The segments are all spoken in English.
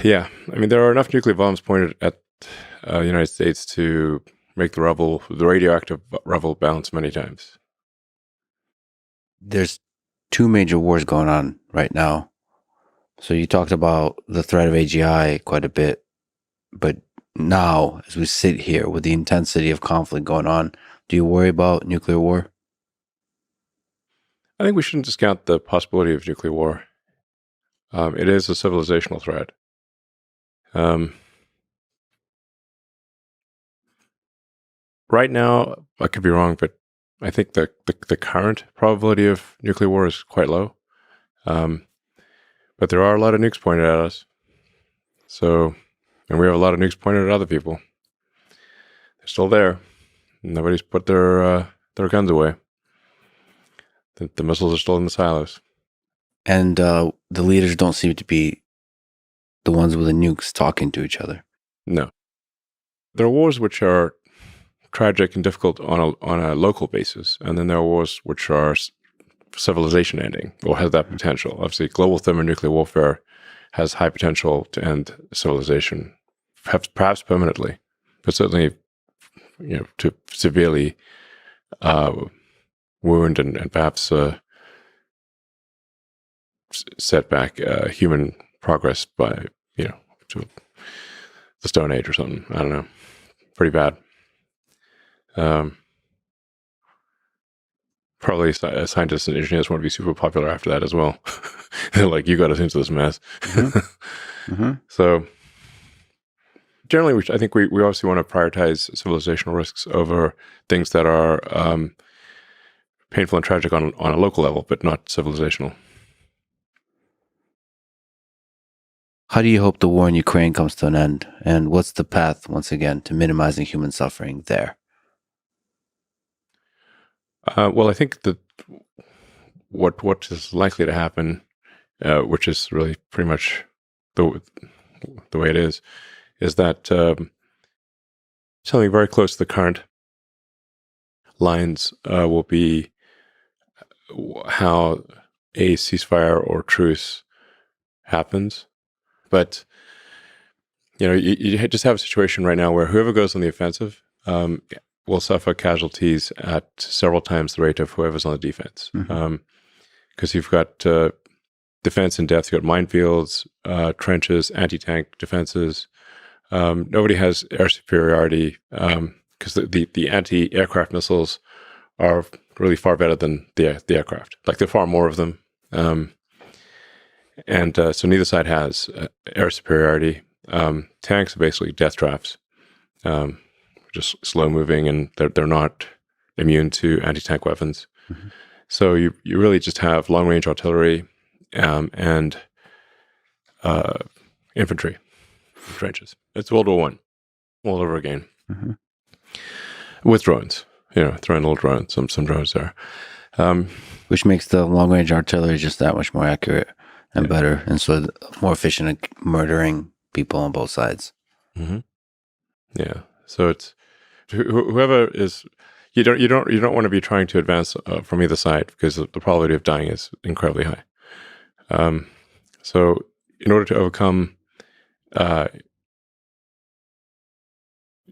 Yeah, I mean, there are enough nuclear bombs pointed at the United States to make the radioactive rubble bounce many times. There's two major wars going on right now. So you talked about the threat of AGI quite a bit, but now, as we sit here with the intensity of conflict going on, do you worry about nuclear war? I think we shouldn't discount the possibility of nuclear war. It is a civilizational threat. Right now, I could be wrong, but I think the current probability of nuclear war is quite low. But there are a lot of nukes pointed at us. So, and we have a lot of nukes pointed at other people. They're still there. Nobody's put their guns away. The missiles are still in the silos. And the leaders don't seem to be the ones with the nukes talking to each other. No. There are wars which are tragic and difficult on a local basis, and then there are wars which are civilization ending or has that potential. Obviously, global thermonuclear warfare has high potential to end civilization, perhaps permanently, but certainly, to severely wound and perhaps set back human progress by to the Stone Age or something. I don't know. Pretty bad. Probably scientists and engineers want to be super popular after that as well. They're like, you got us into this mess. Mm-hmm. Mm-hmm. So generally, I think we obviously want to prioritize civilizational risks over things that are painful and tragic on a local level, but not civilizational. How do you hope the war in Ukraine comes to an end? And what's the path, once again, to minimizing human suffering there? Well, I think that what is likely to happen, which is really pretty much the way it is that something very close to the current lines will be how a ceasefire or truce happens. But you just have a situation right now where whoever goes on the offensive will suffer casualties at several times the rate of whoever's on the defense. Because you've got defense in depth, you've got minefields, trenches, anti-tank defenses. Nobody has air superiority because the anti-aircraft missiles are really far better than the aircraft. Like, there are far more of them. And so neither side has air superiority. Tanks are basically death traps, just slow moving, and they're not immune to anti-tank weapons. Mm-hmm. So you really just have long range artillery and infantry trenches. It's World War I all over again, with drones. Throwing little drones, some drones there, which makes the long range artillery just that much more accurate and better, and so more efficient at murdering people on both sides. Mm-hmm. Yeah. So it's whoever is. You don't want to be trying to advance from either side, because the probability of dying is incredibly high. So in order to overcome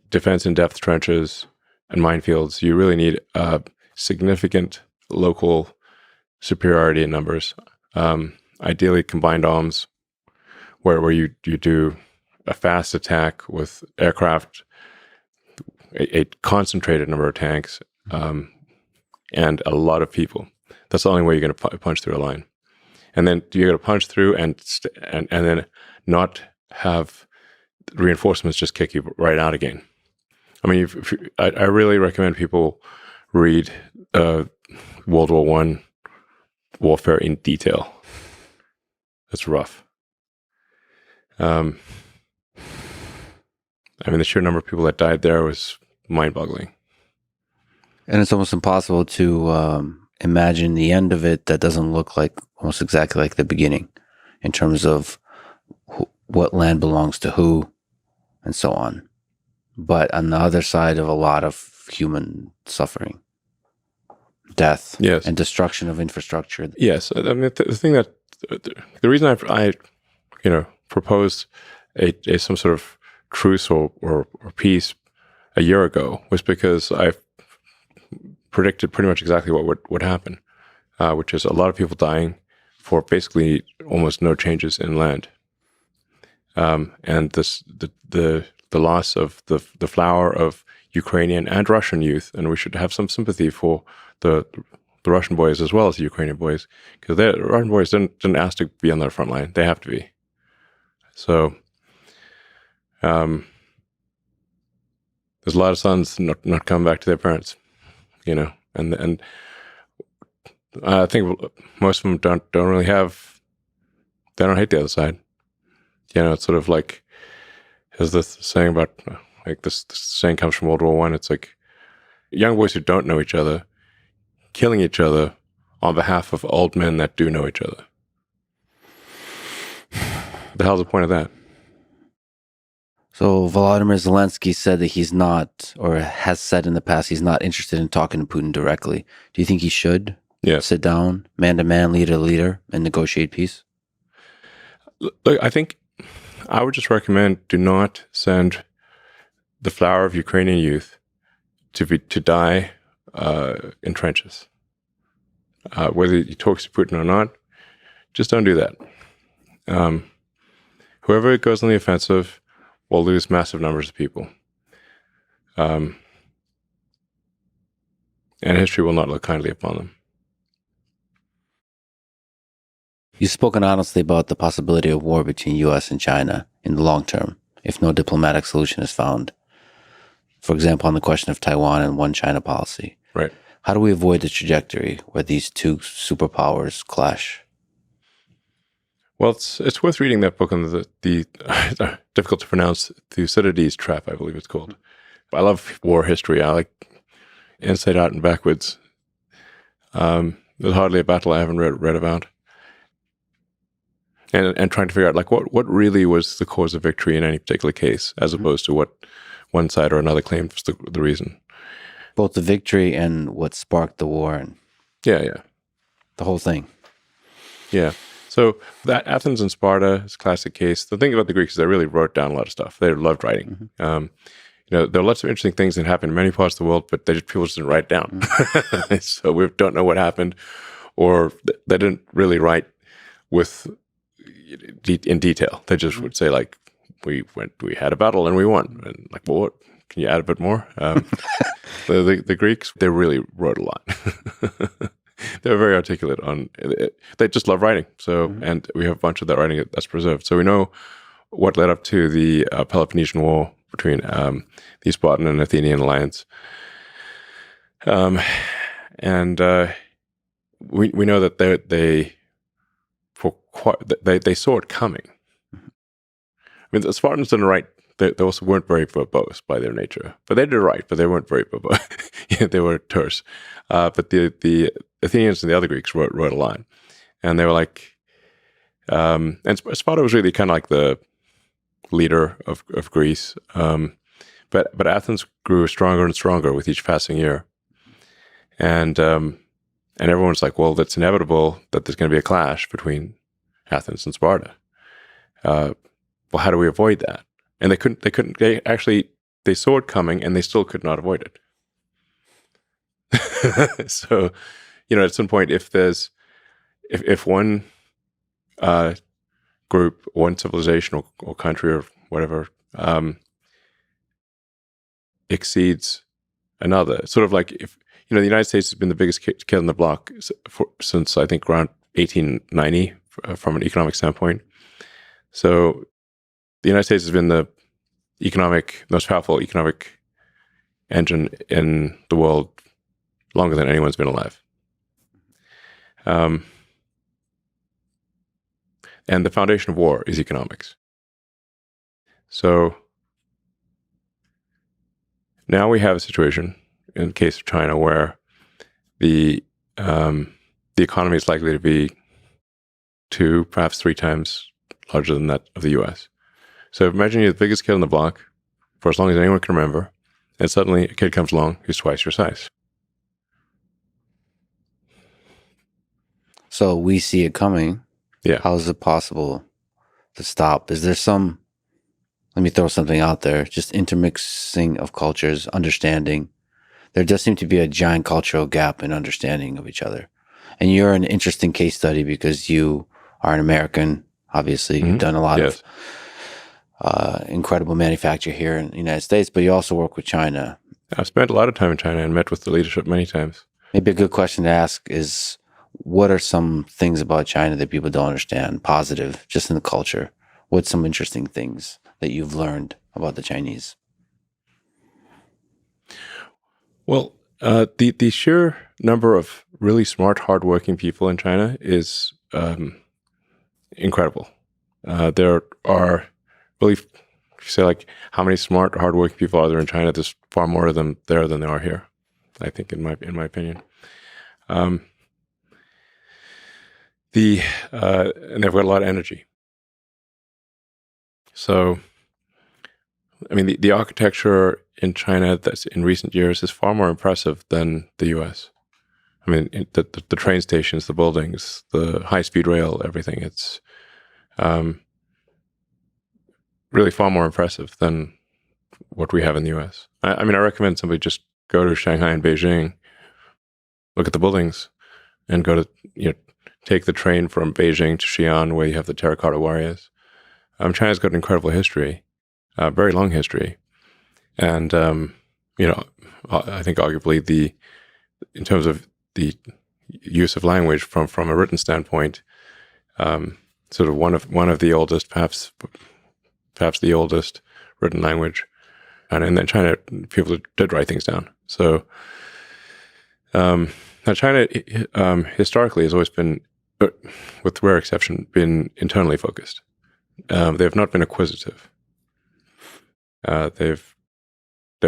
defense in depth trenches and minefields, you really need significant local superiority in numbers. Ideally, combined arms, where you do a fast attack with aircraft, a concentrated number of tanks, and a lot of people. That's the only way you're going to punch through a line. And then you're going to punch through and then not have reinforcements just kick you right out again. I mean, I really recommend people read World War I warfare in detail. It's rough. I mean, the sheer number of people that died there was mind-boggling. And it's almost impossible to imagine the end of it that doesn't look like almost exactly like the beginning, in terms of what land belongs to who and so on. But on the other side of a lot of human suffering, death, yes, and destruction of infrastructure. Yes. I mean, the thing that the reason I proposed a some sort of truce or peace a year ago was because I predicted pretty much exactly what would happen, which is a lot of people dying for basically almost no changes in land, and the loss of the flower of Ukrainian and Russian youth, and we should have some sympathy for the Russian boys as well as the Ukrainian boys, because the Russian boys didn't ask to be on the front line; they have to be. So, there's a lot of sons not coming back to their parents, and I think most of them don't really they don't hate the other side. It's sort of like, there's this saying about, like this saying comes from World War I. It's like young boys who don't know each other killing each other on behalf of old men that do know each other. The hell's the point of that? So Volodymyr Zelensky said that he's not, or has said in the past, he's not interested in talking to Putin directly. Do you think he should sit down, man to man, leader to leader, and negotiate peace? Look, I think I would just recommend, do not send the flower of Ukrainian youth to die in trenches. Whether he talks to Putin or not, just don't do that. Whoever goes on the offensive will lose massive numbers of people. And history will not look kindly upon them. You've spoken honestly about the possibility of war between U.S. and China in the long term, if no diplomatic solution is found. For example, on the question of Taiwan and one China policy. Right. How do we avoid the trajectory where these two superpowers clash? Well, it's worth reading that book on the difficult to pronounce Thucydides trap, I believe it's called. I love war history. I like inside out and backwards. There's hardly a battle I haven't read about. And trying to figure out, like, what really was the cause of victory in any particular case, as opposed to what one side or another claimed was the reason. Both the victory and what sparked the war. And yeah. The whole thing. Yeah. So that Athens and Sparta is a classic case. The thing about the Greeks is they really wrote down a lot of stuff. They loved writing. Mm-hmm. There are lots of interesting things that happened in many parts of the world, but people just didn't write it down. Mm-hmm. So we don't know what happened, or they didn't really write in detail. They just would say, like, we had a battle and we won. And like, well, what? Can you add a bit more? The Greeks, they really wrote a lot. They were very articulate on it. They just love writing. So, and we have a bunch of that writing that's preserved. So we know what led up to the Peloponnesian War between the Spartan and Athenian alliance. And we know that they saw it coming. I mean, the Spartans didn't write. They also weren't very verbose by their nature, but they did write, but they weren't very verbose. They were terse. But the Athenians and the other Greeks wrote a lot, and they were like, and Sparta was really kind of like the leader of Greece. But Athens grew stronger and stronger with each passing year, and everyone's like, well, it's inevitable that there's going to be a clash between Athens and Sparta. Well, how do we avoid that? And they saw it coming and they still could not avoid it. So, at some point, if one group, one civilization or country or whatever exceeds another, sort of like if, the United States has been the biggest kid on the block since I think around 1890 from an economic standpoint. So the United States has been the most powerful economic engine in the world longer than anyone's been alive. And the foundation of war is economics. So now we have a situation in the case of China where the economy is likely to be 2, perhaps 3 times larger than that of the U.S. So imagine you're the biggest kid on the block for as long as anyone can remember, and suddenly a kid comes along who's twice your size. So we see it coming. Yeah. How is it possible to stop? Is there some let me throw something out there, just intermixing of cultures, understanding. There does seem to be a giant cultural gap in understanding of each other. And you're an interesting case study because you are an American. Obviously, you've done a lot Yes. of incredible manufacture here in the United States, but you also work with China. I've spent a lot of time in China and met with the leadership many times. Maybe a good question to ask is, what are some things about China that people don't understand, positive, just in the culture? What's some interesting things that you've learned about the Chinese? Well, the sheer number of really smart, hardworking people in China is incredible. There are really, if you say like how many smart, hardworking people are there in China? There's far more of them there than there are here, I think, in my opinion. And they've got a lot of energy. So, I mean, the architecture in China that's in recent years is far more impressive than the U.S. I mean, the train stations, the buildings, the high-speed rail, everything. It's really far more impressive than what we have in the U.S. I mean, I recommend somebody just go to Shanghai and Beijing, look at the buildings, and go to, take the train from Beijing to Xi'an, where you have the terracotta warriors. China's got an incredible history, very long history. And, I think arguably in terms of the use of language from a written standpoint, sort of one of the oldest, perhaps the oldest written language. And in China, people did write things down. So now China historically has always been, with rare exception, been internally focused. They have not been acquisitive. They've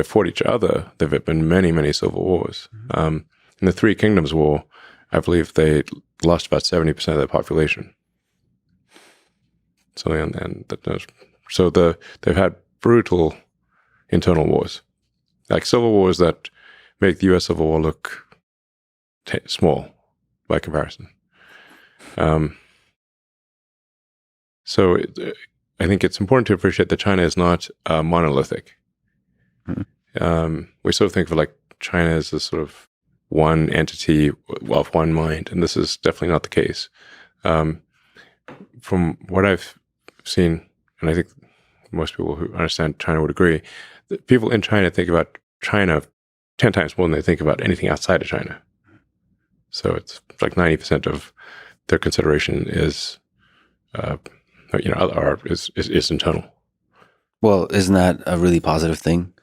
fought each other. There have been many, many civil wars. In the Three Kingdoms War, I believe they lost about 70% of their population. So they've had brutal internal wars, like civil wars that make the U.S. Civil War look small by comparison. So I think it's important to appreciate that China is not monolithic. We sort of think of like China as this sort of one entity of one mind, and this is definitely not the case. From what I've seen, and I think most people who understand China would agree, that people in China think about China 10 times more than they think about anything outside of China. So it's like 90% of their consideration is internal. Well, isn't that a really positive thing?